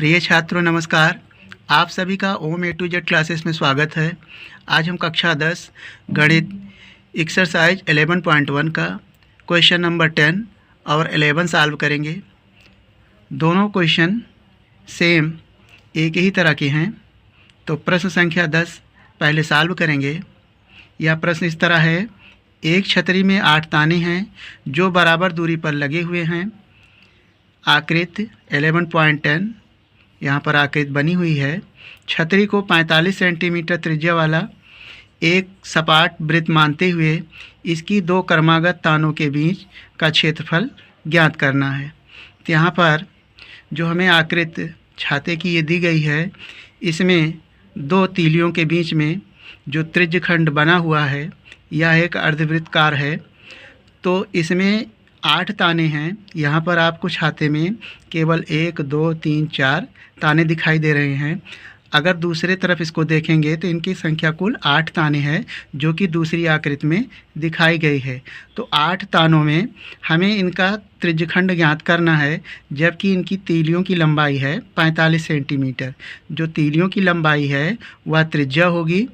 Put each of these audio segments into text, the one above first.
प्रिय छात्रों नमस्कार। आप सभी का ओम ए टू जेड क्लासेस में स्वागत है। आज हम कक्षा 10 गणित एक्सरसाइज 11.1 का क्वेश्चन नंबर 10 और 11 सॉल्व करेंगे। दोनों क्वेश्चन सेम एक ही तरह के हैं। तो प्रश्न संख्या 10 पहले सॉल्व करेंगे। यह प्रश्न इस तरह है, एक छतरी में 8 ताने हैं जो बराबर दूरी पर लगे हुए हैं। आकृति 11.10 यहाँ पर आकृति बनी हुई है। छतरी को 45 सेंटीमीटर त्रिज्या वाला एक सपाट वृत्त मानते हुए इसकी दो क्रमागत तानों के बीच का क्षेत्रफल ज्ञात करना है। तो यहाँ पर जो हमें आकृति छाते की ये दी गई है, इसमें दो तीलियों के बीच में जो त्रिज्यखंड बना हुआ है यह एक अर्धवृत्तकार है। तो इसमें 8 ताने हैं। यहाँ पर आपको छाते में केवल 1 2 3 4 ताने दिखाई दे रहे हैं। अगर दूसरे तरफ इसको देखेंगे तो इनकी संख्या कुल 8 ताने हैं, जो कि दूसरी आकृति में दिखाई गई है। तो 8 तानों में हमें इनका त्रिज्यखंड ज्ञात करना है, जबकि इनकी तीलियों की लंबाई है 45 सेंटीमीटर। जो तीलियों की लंबाई है वह त्रिज्या होगी,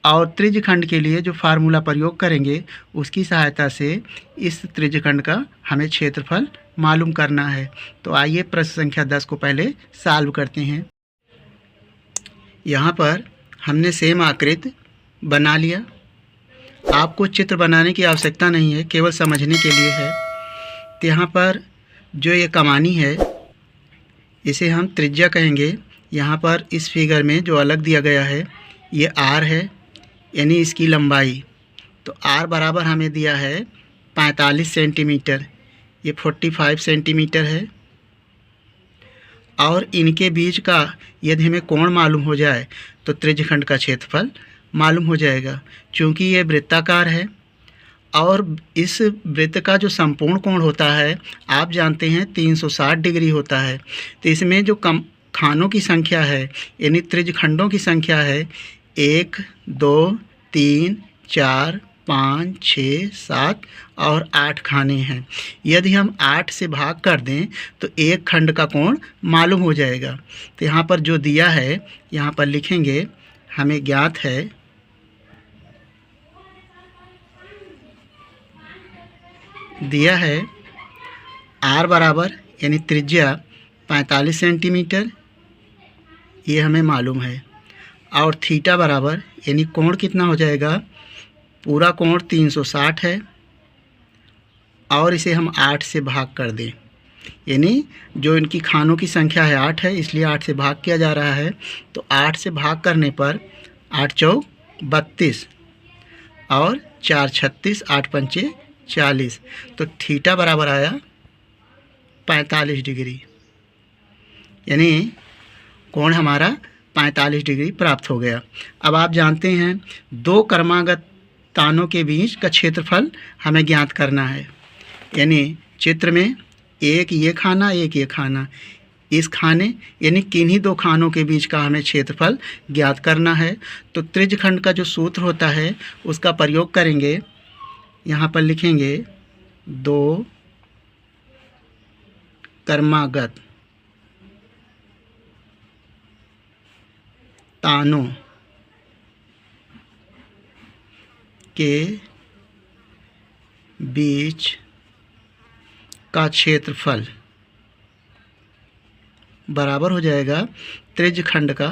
और त्रिज्यखंड के लिए जो फार्मूला प्रयोग करेंगे उसकी सहायता से इस त्रिज्यखंड का हमें क्षेत्रफल मालूम करना है। तो आइए प्रश्न संख्या 10 को पहले सॉल्व करते हैं। यहाँ पर हमने सेम आकृति बना लिया। आपको चित्र बनाने की आवश्यकता नहीं है, केवल समझने के लिए है। तो यहाँ पर जो ये कमानी है इसे हम त्रिज्या कहेंगे। यहाँ पर इस फिगर में जो अलग दिया गया है ये आर है, यानी इसकी लंबाई। तो आर बराबर हमें दिया है 45 सेंटीमीटर, ये 45 सेंटीमीटर है। और इनके बीच का यदि हमें कोण मालूम हो जाए तो त्रिज्यखंड का क्षेत्रफल मालूम हो जाएगा। चूँकि ये वृत्ताकार है और इस वृत्त का जो संपूर्ण कोण होता है आप जानते हैं 360 डिग्री होता है। तो इसमें जो खानों की संख्या है यानी त्रिज्यखंडों की संख्या है 1 2 3 4 5 6 7 और 8 खाने हैं। यदि हम 8 से भाग कर दें तो एक खंड का कोण मालूम हो जाएगा। तो यहाँ पर जो दिया है यहाँ पर लिखेंगे। हमें ज्ञात है दिया है आर बराबर यानी त्रिज्या 45 सेंटीमीटर, ये हमें मालूम है। और थीटा बराबर यानी कोण कितना हो जाएगा, पूरा कोण 360 है और इसे हम 8 से भाग कर दें, यानी जो इनकी खानों की संख्या है 8 है, इसलिए 8 से भाग किया जा रहा है। तो 8 से भाग करने पर 8 चौक 32 और 4 36 8 पंचे 40। तो थीटा बराबर आया 45 डिग्री, यानी कोण हमारा 45 डिग्री प्राप्त हो गया। अब आप जानते हैं दो क्रमागत तानों के बीच का क्षेत्रफल हमें ज्ञात करना है। यानी चित्र में एक ये खाना एक ये खाना, इस खाने यानी किन्हीं दो खानों के बीच का हमें क्षेत्रफल ज्ञात करना है। तो त्रिज्यखंड का जो सूत्र होता है उसका प्रयोग करेंगे। यहाँ पर लिखेंगे दो क्रमागत तानों के बीच का क्षेत्रफल बराबर हो जाएगा त्रिज्यखंड का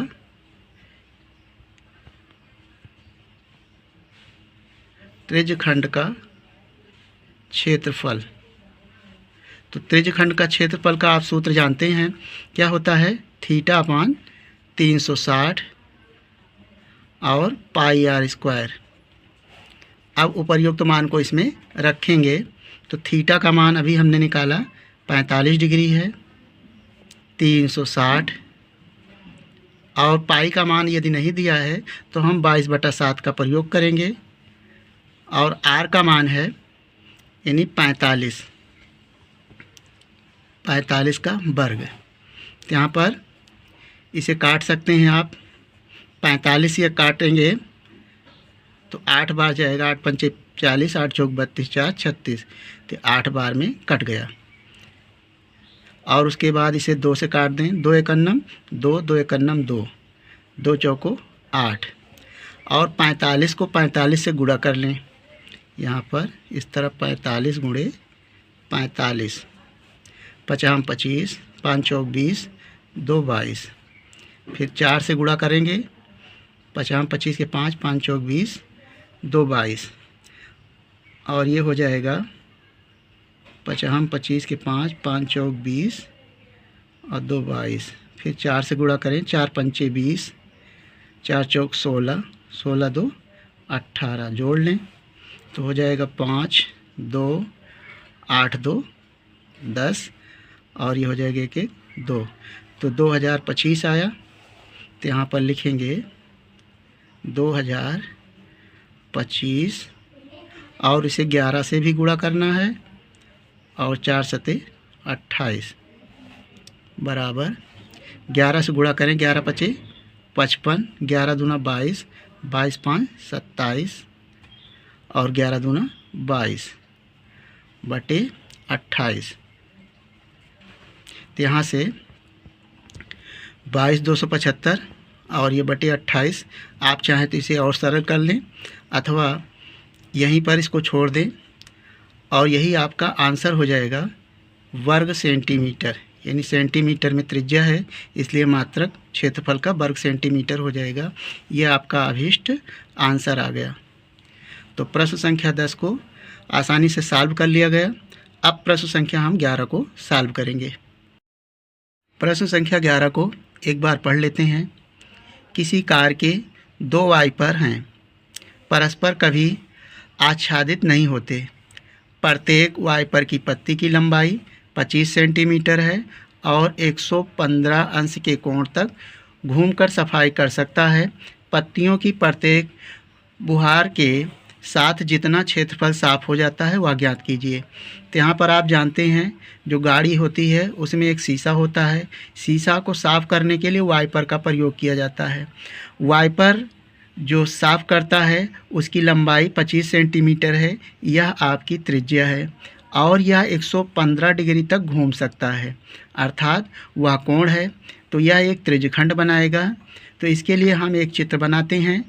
क्षेत्रफल। तो त्रिज्यखंड का क्षेत्रफल का आप सूत्र जानते हैं, क्या होता है, थीटा अपान 360 और पाई आर स्क्वायर। अब उपर्युक्त मान को इसमें रखेंगे। तो थीटा का मान अभी हमने निकाला 45 डिग्री है, 360 और पाई का मान यदि नहीं दिया है तो हम 22/7 का प्रयोग करेंगे। और आर का मान है यानी 45 का वर्ग। तो यहाँ पर इसे काट सकते हैं आप। 45 ये काटेंगे तो 8 बार जाएगा, 8 पंचे 40, 8 चौक 32, 4 36। तो 8 बार में कट गया। और उसके बाद इसे 2 से काट दें। 2 एकन्नम 2, 2 एकन्नम 2, 2 चौको 8, और 45 को 45 से गुणा कर लें। यहाँ पर इस तरफ 45 गुणे 45, 50 25, 5 चौक 20, 2 22, फिर 4 से गुणा करेंगे। 50 25 के 5, 5 चौक 20, 2 22, और ये हो जाएगा 50 25 के 5, 5 चौक 20 और 2 22, फिर 4 से गुणा करें। 4 पंचे 20, 4 चौक 16, 16 2 18, जोड़ लें तो हो जाएगा 5 2 8 2 10, और ये हो जाएगा 1 1 2, तो 2025 आया। तो यहाँ पर लिखेंगे 2025, और इसे 11 से भी गुणा करना है, और 4 सते 28 बराबर 11 से गुणा करें। 11 पचे 55, 11 दूना 22, 22 5 27, और 11 दूना 22 बटे 28। तो यहाँ से 22 275, और ये बटे 28। आप चाहें तो इसे और सरल कर लें, अथवा यहीं पर इसको छोड़ दें, और यही आपका आंसर हो जाएगा वर्ग सेंटीमीटर। यानी सेंटीमीटर में त्रिज्या है, इसलिए मात्रक क्षेत्रफल का वर्ग सेंटीमीटर हो जाएगा। ये आपका अभीष्ट आंसर आ गया। तो प्रश्न संख्या 10 को आसानी से सॉल्व कर लिया गया। अब प्रश्न संख्या हम 11 को सॉल्व करेंगे। प्रश्न संख्या 11 को एक बार पढ़ लेते हैं। किसी कार के 2 वाइपर हैं, परस्पर कभी आच्छादित नहीं होते। प्रत्येक वाइपर की पत्ती की लंबाई 25 सेंटीमीटर है और 115 अंश के कोण तक घूमकर सफाई कर सकता है। पत्तियों की प्रत्येक बुहार के साथ जितना क्षेत्रफल साफ हो जाता है वह ज्ञात कीजिए। तो यहाँ पर आप जानते हैं जो गाड़ी होती है उसमें एक शीशा होता है। शीशा को साफ़ करने के लिए वाइपर का प्रयोग किया जाता है। वाइपर जो साफ़ करता है उसकी लंबाई 25 सेंटीमीटर है। यह आपकी त्रिज्या है और यह 115 डिग्री तक घूम सकता है, अर्थात वह कोण है। तो यह एक त्रिज्यखंड बनाएगा। तो इसके लिए हम एक चित्र बनाते हैं।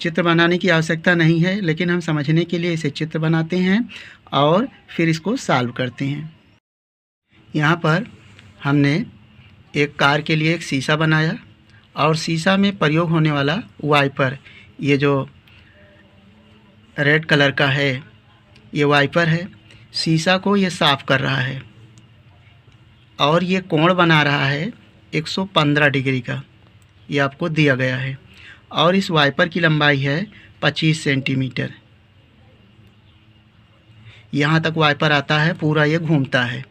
चित्र बनाने की आवश्यकता नहीं है, लेकिन हम समझने के लिए इसे चित्र बनाते हैं और फिर इसको सॉल्व करते हैं। यहाँ पर हमने एक कार के लिए एक शीशा बनाया और शीशा में प्रयोग होने वाला वाइपर, ये जो रेड कलर का है ये वाइपर है। शीशा को ये साफ़ कर रहा है और ये कोण बना रहा है 115 डिग्री का, ये आपको दिया गया है। और इस वाइपर की लंबाई है 25 सेंटीमीटर। यहाँ तक वाइपर आता है, पूरा ये घूमता है,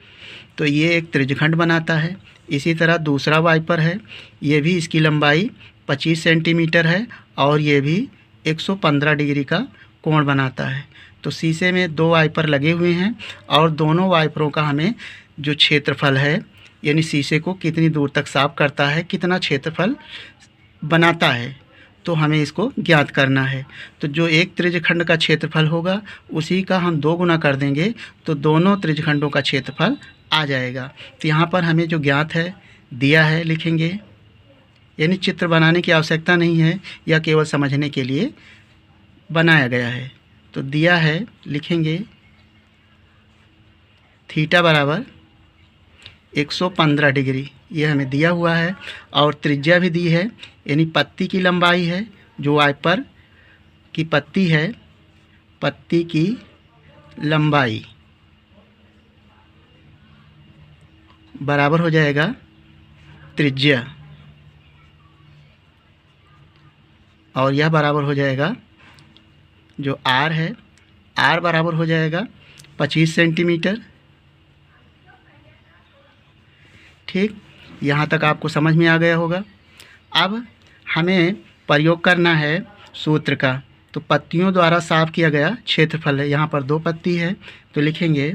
तो ये एक त्रिज्यखंड बनाता है। इसी तरह दूसरा वाइपर है, ये भी इसकी लंबाई 25 सेंटीमीटर है और ये भी 115 डिग्री का कोण बनाता है। तो शीशे में 2 वाइपर लगे हुए हैं और दोनों वाइपरों का हमें जो क्षेत्रफल है, यानी शीशे को कितनी दूर तक साफ करता है, कितना क्षेत्रफल बनाता है, तो हमें इसको ज्ञात करना है। तो जो एक त्रिज्यखंड का क्षेत्रफल होगा उसी का हम 2 गुना कर देंगे तो दोनों त्रिज्यखंडों का क्षेत्रफल आ जाएगा। तो यहाँ पर हमें जो ज्ञात है दिया है लिखेंगे, यानी चित्र बनाने की आवश्यकता नहीं है, यह केवल समझने के लिए बनाया गया है। तो दिया है लिखेंगे थीटा बराबर 115 डिग्री, ये हमें दिया हुआ है। और त्रिज्या भी दी है, यानी पत्ती की लंबाई है, जो वाइपर की पत्ती है, पत्ती की लंबाई बराबर हो जाएगा त्रिज्या, और यह बराबर हो जाएगा जो आर है, आर बराबर हो जाएगा 25 सेंटीमीटर। ठीक, यहाँ तक आपको समझ में आ गया होगा। अब हमें प्रयोग करना है सूत्र का। तो पत्तियों द्वारा साफ किया गया क्षेत्रफल है, यहाँ पर 2 पत्ती है तो लिखेंगे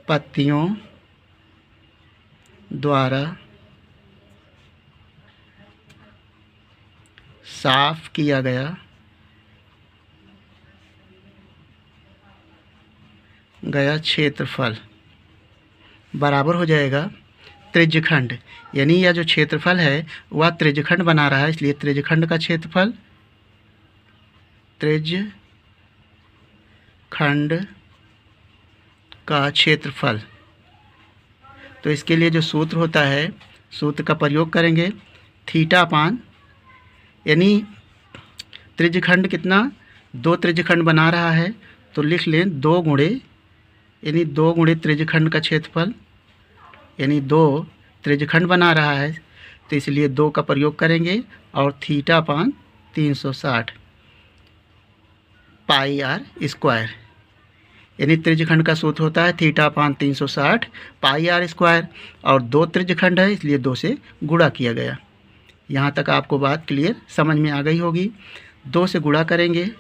पत्तियों द्वारा साफ किया गया गया क्षेत्रफल बराबर हो जाएगा त्रिज्यखंड, यानी यह जो क्षेत्रफल है वह त्रिज्यखंड बना रहा है, इसलिए त्रिज्यखंड का क्षेत्रफल, त्रिज्यखंड का क्षेत्रफल। तो इसके लिए जो सूत्र होता है, सूत्र का प्रयोग करेंगे, थीटा अपान, यानी त्रिज्यखंड कितना, 2 त्रिज्यखंड बना रहा है तो लिख लें 2 गुणे, यानी 2 गुणे त्रिज्यखंड का क्षेत्रफल, यानी 2 त्रिज्यखंड बना रहा है तो इसलिए 2 का प्रयोग करेंगे और theta upon 360 pi R square, यानी त्रिज्यखंड का सूत्र होता है theta upon 360 pi R square, और 2 त्रिज्यखंड है इसलिए 2 से गुणा किया गया। यहाँ तक आपको बात क्लियर समझ में आ गई होगी। 2 से गुणा करेंगे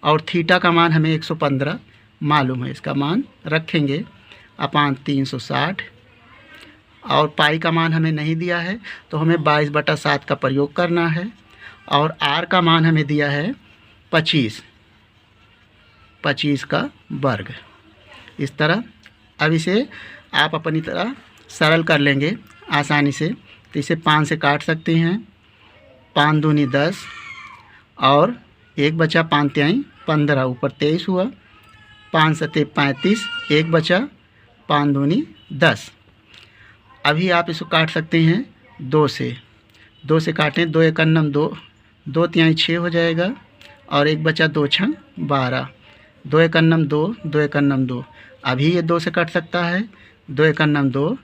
और थीटा का मान हमें 115 मालूम है, इसका मान रखेंगे अपान 360, और पाई का मान हमें नहीं दिया है तो हमें 22/7 का प्रयोग करना है, और आर का मान हमें दिया है 25 का वर्ग। इस तरह अब इसे आप अपनी तरह सरल कर लेंगे आसानी से। तो इसे 5 से काट सकते हैं, 5 दूनी 10 और 1 बचा, 5 तिहाई 15, ऊपर 23 हुआ, 5 सते 35, 1 बचा, 5 दूनी 10। अभी आप इसको काट सकते हैं 2 से, 2 से काटें, 2 एक अन्नम 2, 2 तिहाई 6 हो जाएगा, और 1 बचा, 2 छंग 12, 2 एक अन्नम 2, 2 एक अन्नम 2। अभी ये 2 से कट सकता है, 2 एक अन्नम 2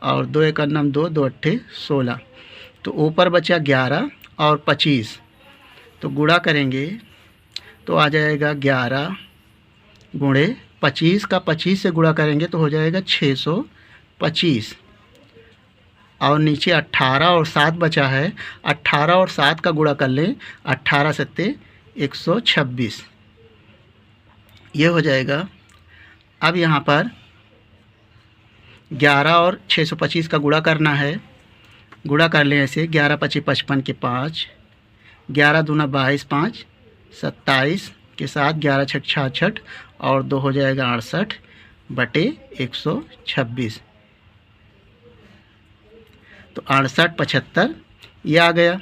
और 2 एक अन्नम 2, 2 अट्ठे 16, तो ऊपर बचा 11 और 25, तो गुणा करेंगे तो आ जाएगा 11 गुणे 25 का 25 से गुणा करेंगे तो हो जाएगा 625, और नीचे 18 और 7 बचा है, 18 और 7 का गुणा कर लें, 18 सत्ते 126, ये हो जाएगा। अब यहाँ पर 11 और 625 का गुणा करना है, गुणा कर लें ऐसे, 11 पची 55 के 5, 11 दूना 22, 5 27 के साथ 11 छक 66 और 2 हो जाएगा 68 बटे 126, तो 68 75 ये आ गया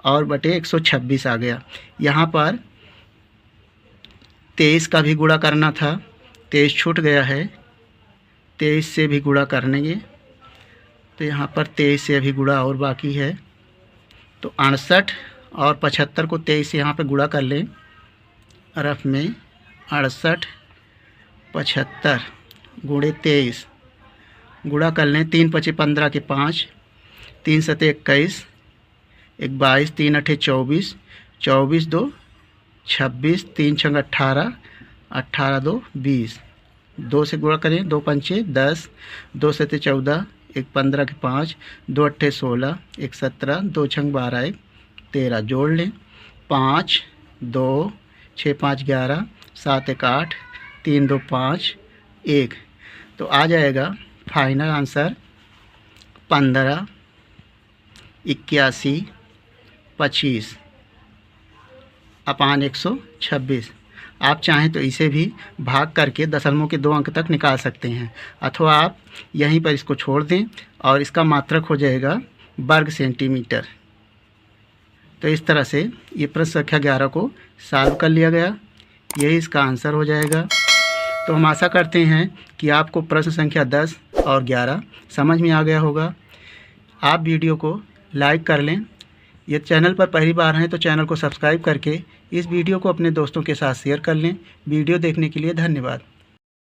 और बटे 126 आ गया। यहाँ पर 23 का भी गुणा करना था, 23 छूट गया है, 23 से भी गुणा करेंगे तो यहाँ पर 23 से अभी गुणा और बाकी है, तो 68 और 75 को 23 से यहाँ पर गुणा कर लें रफ में, 68 75 गुणे 23 गुणा कर लें, 3 पचे 15 के 5, 3 सते 21, 22, 3 अठे 24, 24 2 26, 3 छंग 18, 18 2 20, 2 से गुणा करें, 2 पंचे 10, 2 सते 14, 1 15 के 5, 2 अट्ठे 16, 1 17, 2 छंग 12, 1 13, जोड़ लें, 5 2 6 5 11, 7 1 8, 3 2 5 1, तो आ जाएगा फाइनल आंसर 15 81 25 अपान 126। आप चाहें तो इसे भी भाग करके दशमलव के 2 अंक तक निकाल सकते हैं, अथवा आप यहीं पर इसको छोड़ दें और इसका मात्रक हो जाएगा वर्ग सेंटीमीटर। तो इस तरह से ये प्रश्न संख्या 11 को सॉल्व कर लिया गया, यही इसका आंसर हो जाएगा। तो हम आशा करते हैं कि आपको प्रश्न संख्या 10 और 11 समझ में आ गया होगा। आप वीडियो को लाइक कर लें, यदि चैनल पर पहली बार हैं तो चैनल को सब्सक्राइब करके इस वीडियो को अपने दोस्तों के साथ शेयर कर लें। वीडियो देखने के लिए धन्यवाद।